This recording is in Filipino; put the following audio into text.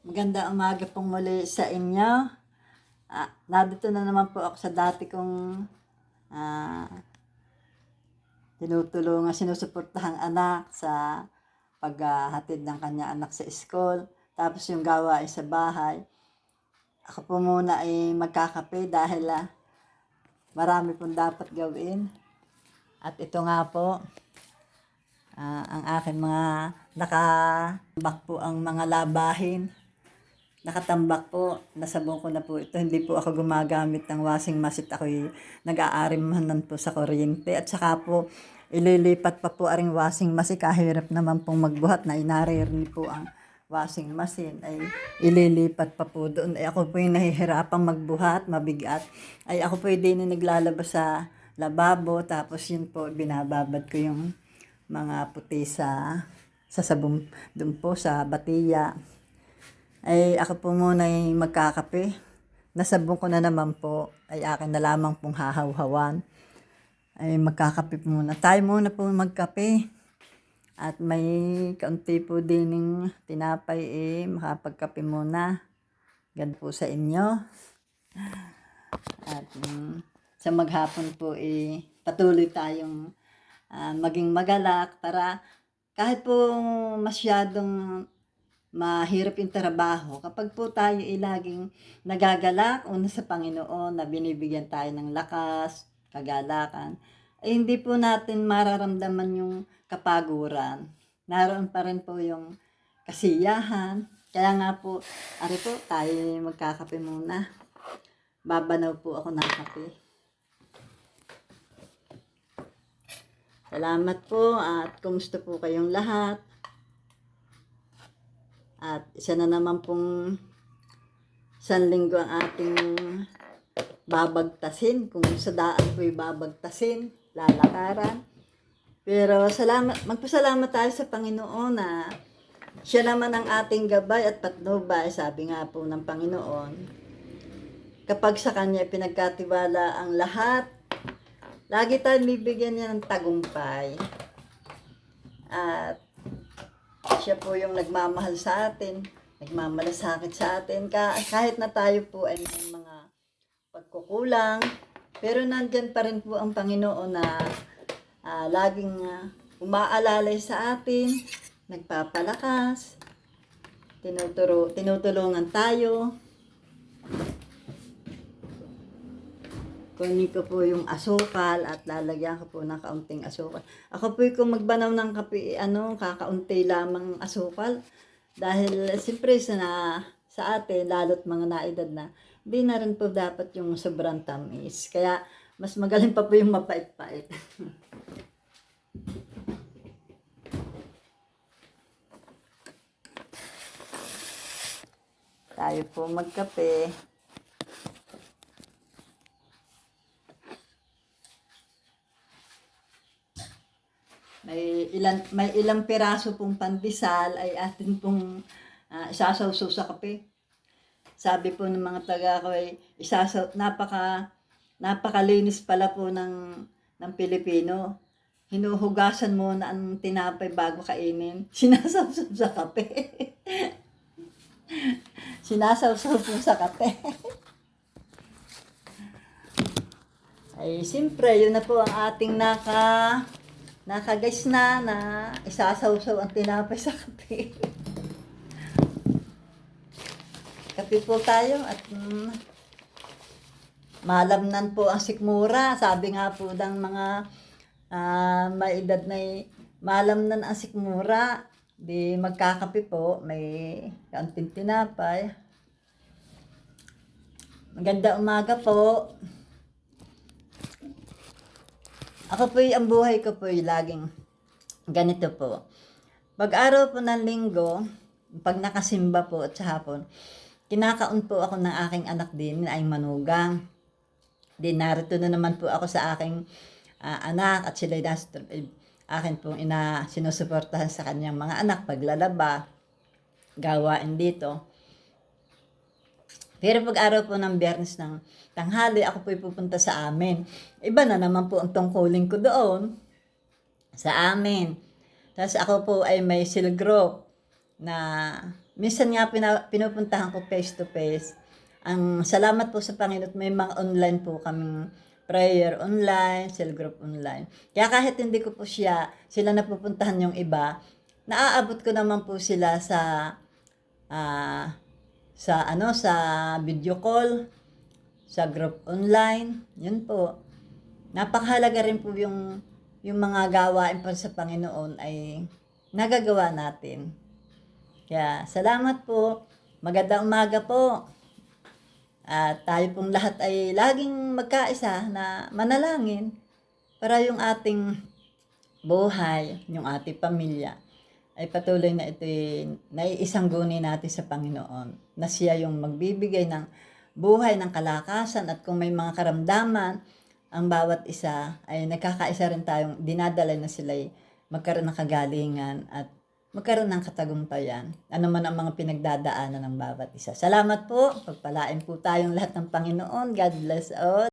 Magandang umaga pong muli sa inyo. Nandito na naman po ako sa dati kong ah, tinutulungan, sinusuportahang anak sa paghatid ng kanya anak sa school. Tapos yung gawain sa bahay. Ako po muna ay magkakape dahil marami pong dapat gawin. At ito nga po, ang aking mga nakabak po ang mga labahin. Nakatambak po, nasabong ko na po ito. Hindi po ako gumagamit ng washing machine. Ako'y nag-aarimanan po sa kuryente. At saka po, ililipat pa po aring washing machine. Kahirap naman pong magbuhat na inaririnig po ang washing machine. Ay ililipat pa po doon. Ay ako po yung nahihirapang magbuhat, mabigat. Ay ako po yung din naglalabas sa lababo. Tapos yun po, binababad ko yung mga puti sa sabong doon po sa batiya. Ay ako po muna ay magkakape. Nasabong ko na naman po, ay akin na lamang pong hahawhawan. Ay magkakape muna. Tayo muna po magkape. At may kaunti po din tinapay makapagkape muna. Gan po sa inyo. At sa maghapon po patuloy tayong maging magalak para kahit po masyadong mahirap yung trabaho, kapag po tayo laging nagagalak una sa Panginoon na binibigyan tayo ng lakas, kagalakan, ay hindi po natin mararamdaman yung kapaguran. Naroon pa rin po yung kasiyahan. Kaya nga po, ari po, tayo magkakape muna. Babanaw po ako ng kape. Salamat po at kumusta po kayong lahat. At isa na naman pong isang linggo ang ating babagtasin. Kung sa daan po'y babagtasin, lalakaran. Pero magpasalamat tayo sa Panginoon na siya naman ang ating gabay at patnubay. Sabi nga po ng Panginoon, kapag sa Kanya pinagkatiwala ang lahat, lagi tayong bibigyan niya ng tagumpay. At siya po yung nagmamahal sa atin, nagmamalasakit sa atin. Kahit na tayo po ay may mga pagkukulang, pero nandyan pa rin po ang Panginoon na laging umaalalay sa atin, nagpapalakas, tinutulungan tayo. Kunin ko po yung asukal at lalagyan ko po ng kaunting asukal. Ako po kung magbanaw ng kape, kakaunti lamang asukal. Dahil siyempre sa atin, lalo't mga naedad na, hindi na rin po dapat yung sobrang tamis. Kaya mas magaling pa po yung mapait-pait. Tayo po magkape. May ilang piraso pong pandesal ay atin pong isasawsaw sa kape. Sabi po ng mga taga ko ay napakalinis pala po ng Pilipino. Hinuhugasan muna ang tinapay bago kainin. Sinasawsaw sa kape. Sinasawsaw po sa kape. Ay, siyempre, yun na po ang ating nakaguys na isasawsaw ang tinapay sa kape. Kape po tayo at malamnan po ang sikmura. Sabi nga po ng mga may edad na malamnan ang sikmura. Di magkakape po, may kaunting tinapay. Maganda umaga po. Ako po ang buhay ko po laging ganito po. Pag-araw po ng linggo, pag nakasimba po at sa hapon, kinakaon po ako ng aking anak din ay manugang. Di narito na naman po ako sa aking anak at sila akin pong sinusuportahan sa kanyang mga anak, paglalaba, gawain dito. Pero pag araw po ng Biyernes ng tanghali, ako po pupunta sa amin. Iba na naman po ang tungkulin ko doon sa amin. Tapos ako po ay may cell group na minsan nga pinupuntahan ko face to face. Ang salamat po sa Panginoon, may mga online po kaming prayer online, cell group online. Kaya kahit hindi ko po sila napupuntahan yung iba, naaabot ko naman po sila ah, sa video call, sa group online, yun po. Napakahalaga rin po yung mga gawain pa sa Panginoon ay nagagawa natin. Kaya salamat po. Magandang umaga po. At tayo pong lahat ay laging magkaisa na manalangin para yung ating buhay, yung ating pamilya ay patuloy na naiisangguni natin sa Panginoon. Na siya yung magbibigay ng buhay, ng kalakasan, at kung may mga karamdaman, ang bawat isa ay nagkakaisa rin tayong dinadala na sila'y magkaroon ng kagalingan at magkaroon ng katagumpayan. Ano man ang mga pinagdadaanan ng bawat isa. Salamat po. Pagpalain po tayong lahat ng Panginoon. God bless all.